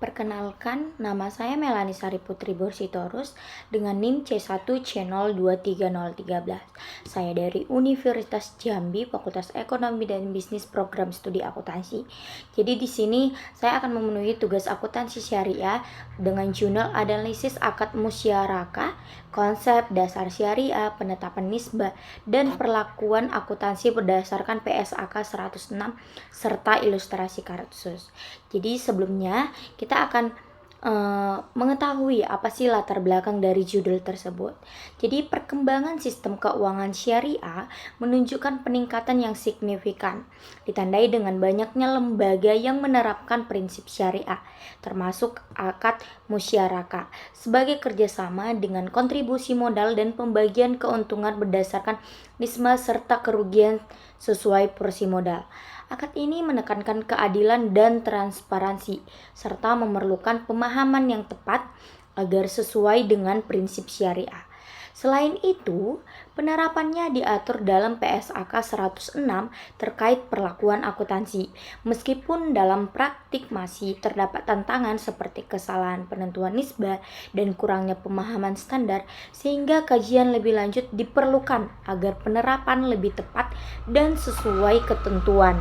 Perkenalkan, nama saya Melani Sari Putri Borsitorus dengan NIM C1C023013. Saya dari Universitas Jambi, Fakultas Ekonomi dan Bisnis Program Studi Akuntansi. Jadi di sini saya akan memenuhi tugas akuntansi syariah dengan jurnal analisis akad musyarakah, konsep dasar syariah, penetapan nisbah, dan perlakuan akuntansi berdasarkan PSAK 106 serta ilustrasi kasus. Jadi sebelumnya kita akan mengetahui apa sih latar belakang dari judul tersebut. Jadi perkembangan sistem keuangan syariah menunjukkan peningkatan yang signifikan, ditandai dengan banyaknya lembaga yang menerapkan prinsip syariah, termasuk akad musyarakah, sebagai kerjasama dengan kontribusi modal dan pembagian keuntungan berdasarkan nisbah serta kerugian sesuai porsi modal. Akad ini menekankan keadilan dan transparansi, serta memerlukan pemahaman yang tepat agar sesuai dengan prinsip syariah. Selain itu, penerapannya diatur dalam PSAK 106 terkait perlakuan akuntansi, meskipun dalam praktik masih terdapat tantangan seperti kesalahan penentuan nisbah dan kurangnya pemahaman standar, sehingga kajian lebih lanjut diperlukan agar penerapan lebih tepat dan sesuai ketentuan.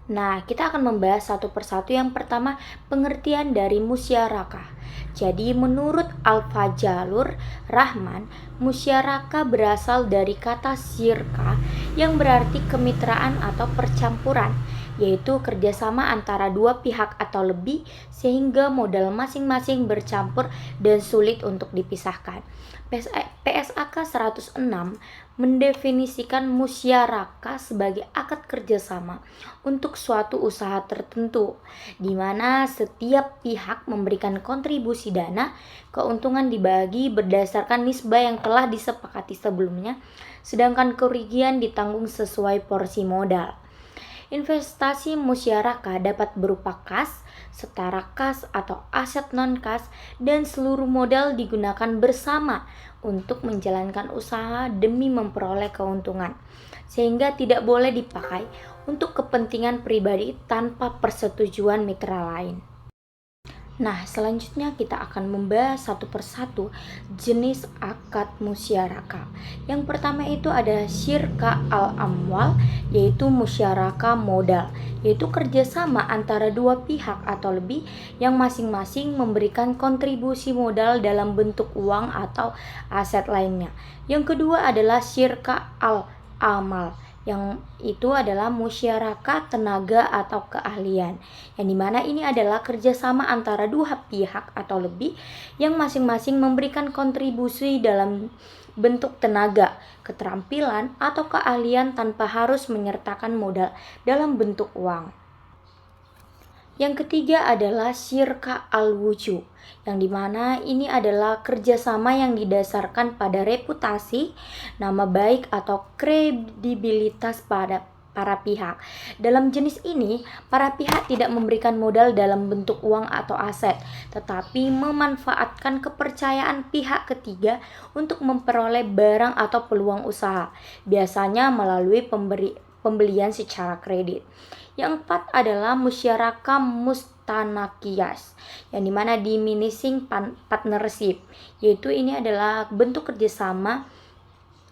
Nah, kita akan membahas satu persatu. Yang pertama, pengertian dari musyarakah. Jadi, menurut Al-Fajrul Rahman, musyarakah berasal dari kata syirka yang berarti kemitraan atau percampuran, yaitu kerjasama antara dua pihak atau lebih sehingga modal masing-masing bercampur dan sulit untuk dipisahkan. PSAK 106 mendefinisikan musyarakah sebagai akad kerjasama untuk suatu usaha tertentu, di mana setiap pihak memberikan kontribusi dana, keuntungan dibagi berdasarkan nisbah yang telah disepakati sebelumnya, sedangkan kerugian ditanggung sesuai porsi modal. Investasi musyarakah dapat berupa kas, setara kas atau aset non-kas, dan seluruh modal digunakan bersama untuk menjalankan usaha demi memperoleh keuntungan, sehingga tidak boleh dipakai untuk kepentingan pribadi tanpa persetujuan mitra lain. Nah, selanjutnya kita akan membahas satu persatu jenis akad musyarakah. Yang pertama itu ada syirka al-amwal, yaitu musyarakah modal, yaitu kerjasama antara dua pihak atau lebih yang masing-masing memberikan kontribusi modal dalam bentuk uang atau aset lainnya. Yang kedua adalah syirka al-amal, yang itu adalah musyarakah tenaga atau keahlian, yang dimana ini adalah kerjasama antara dua pihak atau lebih yang masing-masing memberikan kontribusi dalam bentuk tenaga, keterampilan, atau keahlian tanpa harus menyertakan modal dalam bentuk uang. Yang ketiga adalah syirka al-wujuh, yang dimana ini adalah kerjasama yang didasarkan pada reputasi, nama baik, atau kredibilitas pada para pihak. Dalam jenis ini, para pihak tidak memberikan modal dalam bentuk uang atau aset, tetapi memanfaatkan kepercayaan pihak ketiga untuk memperoleh barang atau peluang usaha, biasanya melalui pembelian secara kredit. Yang keempat adalah musyarakah mustanakiyas, yang dimana diminishing partnership, yaitu ini adalah bentuk kerjasama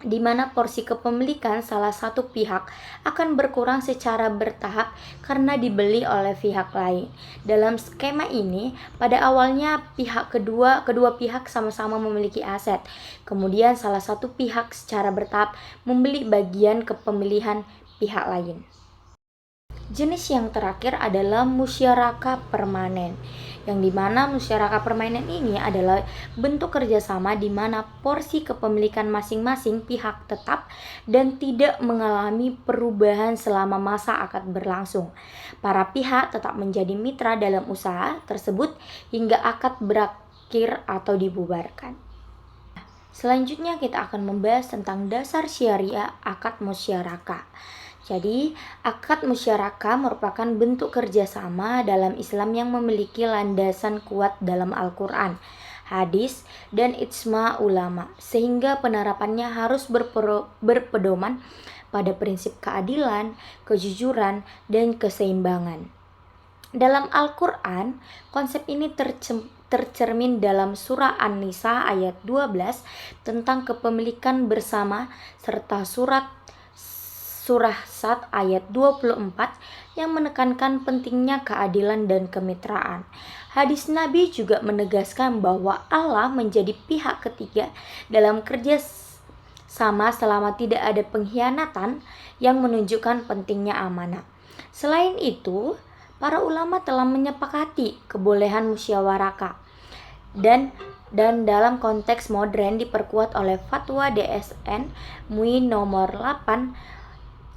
di mana porsi kepemilikan salah satu pihak akan berkurang secara bertahap karena dibeli oleh pihak lain. Dalam skema ini, pada awalnya kedua pihak sama-sama memiliki aset. Kemudian salah satu pihak secara bertahap membeli bagian kepemilikan pihak lain. Jenis yang terakhir adalah musyarakah permanen, yang dimana musyarakah permanen ini adalah bentuk kerjasama di mana porsi kepemilikan masing-masing pihak tetap dan tidak mengalami perubahan selama masa akad berlangsung. Para pihak tetap menjadi mitra dalam usaha tersebut hingga akad berakhir atau dibubarkan. Selanjutnya kita akan membahas tentang dasar syariah akad musyarakah. Jadi, akad musyarakah merupakan bentuk kerjasama dalam Islam yang memiliki landasan kuat dalam Al-Quran, hadis, dan ijma ulama, sehingga penerapannya harus berpedoman pada prinsip keadilan, kejujuran, dan keseimbangan. Dalam Al-Quran, konsep ini tercermin dalam surah An-Nisa ayat 12 tentang kepemilikan bersama serta surah Sad ayat 24 yang menekankan pentingnya keadilan dan kemitraan. Hadis Nabi juga menegaskan bahwa Allah menjadi pihak ketiga dalam kerja sama selama tidak ada pengkhianatan, yang menunjukkan pentingnya amanah. Selain itu, para ulama telah menyepakati kebolehan musyawarah dan dalam konteks modern diperkuat oleh Fatwa DSN MUI nomor 8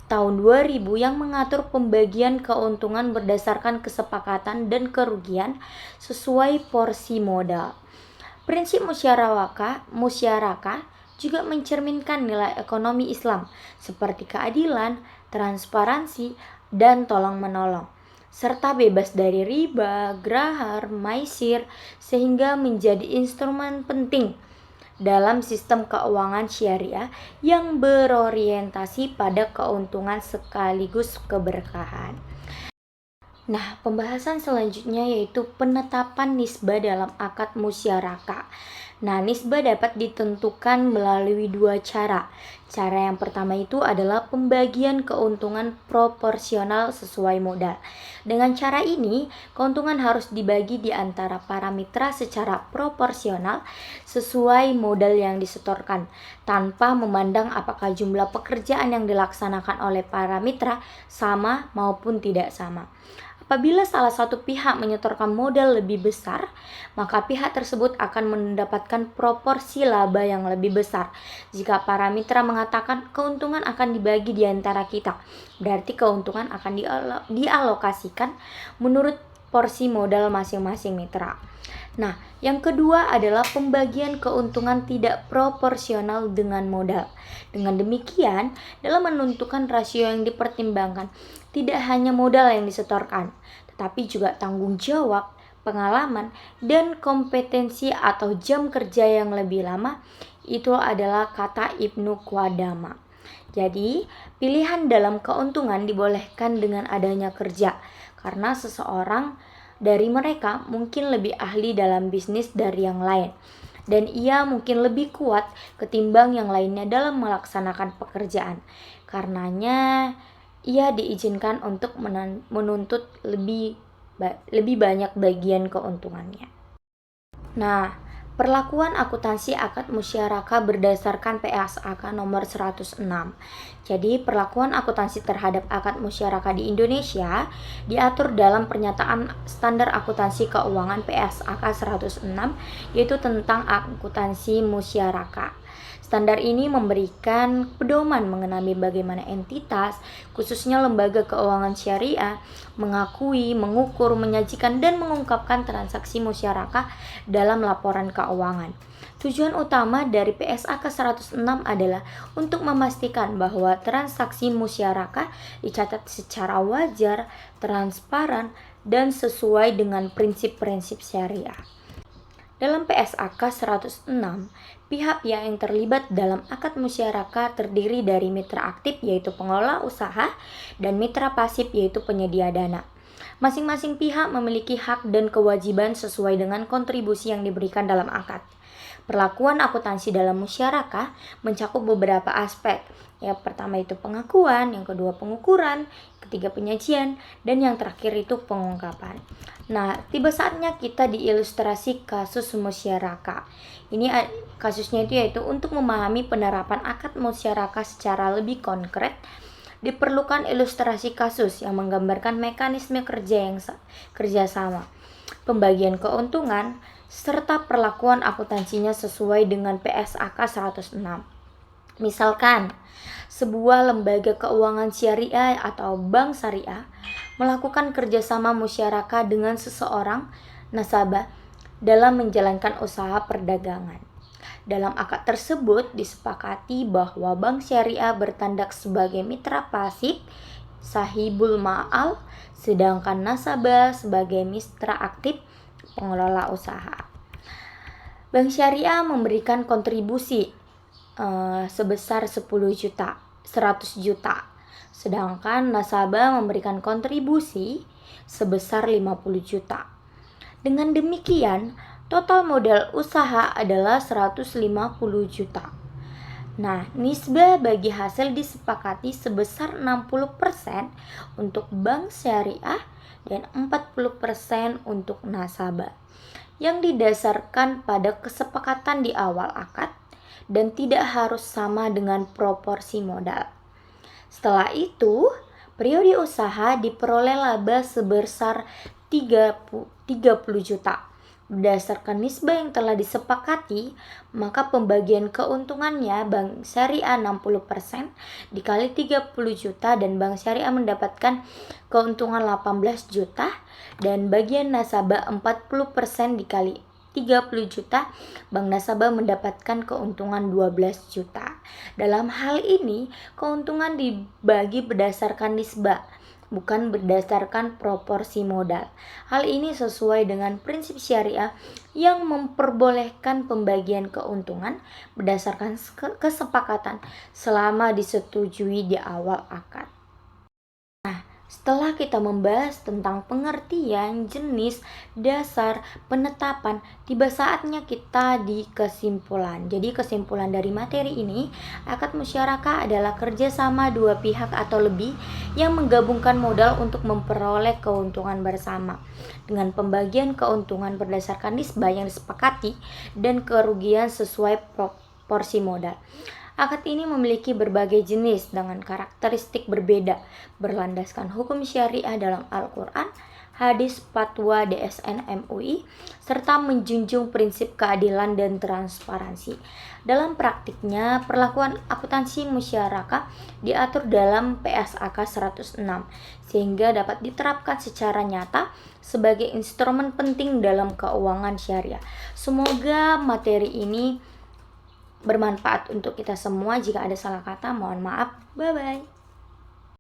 tahun 2000 yang mengatur pembagian keuntungan berdasarkan kesepakatan dan kerugian sesuai porsi modal. Prinsip musyarakah juga mencerminkan nilai ekonomi Islam seperti keadilan, transparansi, dan tolong-menolong, serta bebas dari riba, grahar, maisir, sehingga menjadi instrumen penting dalam sistem keuangan syariah yang berorientasi pada keuntungan sekaligus keberkahan. Nah, pembahasan selanjutnya yaitu penetapan nisbah dalam akad musyarakah. Nah, nisbah dapat ditentukan melalui dua cara. Cara yang pertama itu adalah pembagian keuntungan proporsional sesuai modal. Dengan cara ini, keuntungan harus dibagi di antara para mitra secara proporsional sesuai modal yang disetorkan, tanpa memandang apakah jumlah pekerjaan yang dilaksanakan oleh para mitra sama maupun tidak sama. Apabila salah satu pihak menyetorkan modal lebih besar, maka pihak tersebut akan mendapatkan proporsi laba yang lebih besar. Jika para mitra mengatakan keuntungan akan dibagi di antara kita, berarti keuntungan akan dialokasikan menurut porsi modal masing-masing mitra. Nah, yang kedua adalah pembagian keuntungan tidak proporsional dengan modal. Dengan demikian, dalam menentukan rasio yang dipertimbangkan, tidak hanya modal yang disetorkan, tetapi juga tanggung jawab, pengalaman, dan kompetensi atau jam kerja yang lebih lama. Itu adalah kata Ibnu Qudamah. Jadi, pilihan dalam keuntungan dibolehkan dengan adanya kerja, karena seseorang dari mereka mungkin lebih ahli dalam bisnis dari yang lain, dan ia mungkin lebih kuat ketimbang yang lainnya dalam melaksanakan pekerjaan. Karenanya, ia diizinkan untuk menuntut lebih banyak bagian keuntungannya. Nah, perlakuan akuntansi akad musyarakah berdasarkan PSAK nomor 106. Jadi, perlakuan akuntansi terhadap akad musyarakah di Indonesia diatur dalam pernyataan standar akuntansi keuangan PSAK 106, yaitu tentang akuntansi musyarakah. Standar ini memberikan pedoman mengenai bagaimana entitas, khususnya lembaga keuangan syariah, mengakui, mengukur, menyajikan, dan mengungkapkan transaksi musyarakah dalam laporan keuangan. Tujuan utama dari PSAK 106 adalah untuk memastikan bahwa transaksi musyarakah dicatat secara wajar, transparan, dan sesuai dengan prinsip-prinsip syariah. Dalam PSAK 106, pihak-pihak yang terlibat dalam akad musyarakah terdiri dari mitra aktif yaitu pengelola usaha dan mitra pasif yaitu penyedia dana. Masing-masing pihak memiliki hak dan kewajiban sesuai dengan kontribusi yang diberikan dalam akad. Perlakuan akuntansi dalam musyarakah mencakup beberapa aspek. Yang pertama itu pengakuan, yang kedua pengukuran, ketiga penyajian, dan yang terakhir itu pengungkapan. Nah, tiba saatnya kita diilustrasi kasus musyarakah. Ini kasusnya itu yaitu untuk memahami penerapan akad musyarakah secara lebih konkret, diperlukan ilustrasi kasus yang menggambarkan mekanisme kerjasama, pembagian keuntungan, serta perlakuan akuntansinya sesuai dengan PSAK 106. Misalkan, sebuah lembaga keuangan syariah atau bank syariah melakukan kerjasama musyarakah dengan seseorang nasabah dalam menjalankan usaha perdagangan. Dalam akad tersebut disepakati bahwa bank syariah bertindak sebagai mitra pasif, sahibul ma'al, sedangkan nasabah sebagai mitra aktif, pengelola usaha. Bank syariah memberikan kontribusi sebesar 100 juta, sedangkan nasabah memberikan kontribusi sebesar 50 juta. Dengan demikian, total modal usaha adalah 150 juta. Nah, nisbah bagi hasil disepakati sebesar 60% untuk bank syariah dan 40% untuk nasabah, yang didasarkan pada kesepakatan di awal akad dan tidak harus sama dengan proporsi modal. Setelah itu, periode usaha diperoleh laba sebesar 30 juta. Berdasarkan nisbah yang telah disepakati, maka pembagian keuntungannya Bank Syariah 60% dikali 30 juta dan Bank Syariah mendapatkan keuntungan 18 juta dan bagian nasabah 40% dikali 30 juta, bank nasabah mendapatkan keuntungan 12 juta. Dalam hal ini, keuntungan dibagi berdasarkan nisbah, bukan berdasarkan proporsi modal. Hal ini sesuai dengan prinsip syariah yang memperbolehkan pembagian keuntungan berdasarkan kesepakatan selama disetujui di awal akad. Setelah kita membahas tentang pengertian, jenis, dasar, penetapan, tiba saatnya kita di kesimpulan. Jadi kesimpulan dari materi ini, akad musyarakah adalah kerjasama dua pihak atau lebih yang menggabungkan modal untuk memperoleh keuntungan bersama. Dengan pembagian keuntungan berdasarkan nisbah yang disepakati dan kerugian sesuai proporsi modal. Akad ini memiliki berbagai jenis dengan karakteristik berbeda, berlandaskan hukum syariah dalam Al-Quran, hadis fatwa DSN MUI, serta menjunjung prinsip keadilan dan transparansi. Dalam praktiknya, perlakuan akuntansi musyarakah diatur dalam PSAK 106, sehingga dapat diterapkan secara nyata sebagai instrumen penting dalam keuangan syariah. Semoga materi ini bermanfaat untuk kita semua. Jika ada salah kata, mohon maaf. Bye-bye.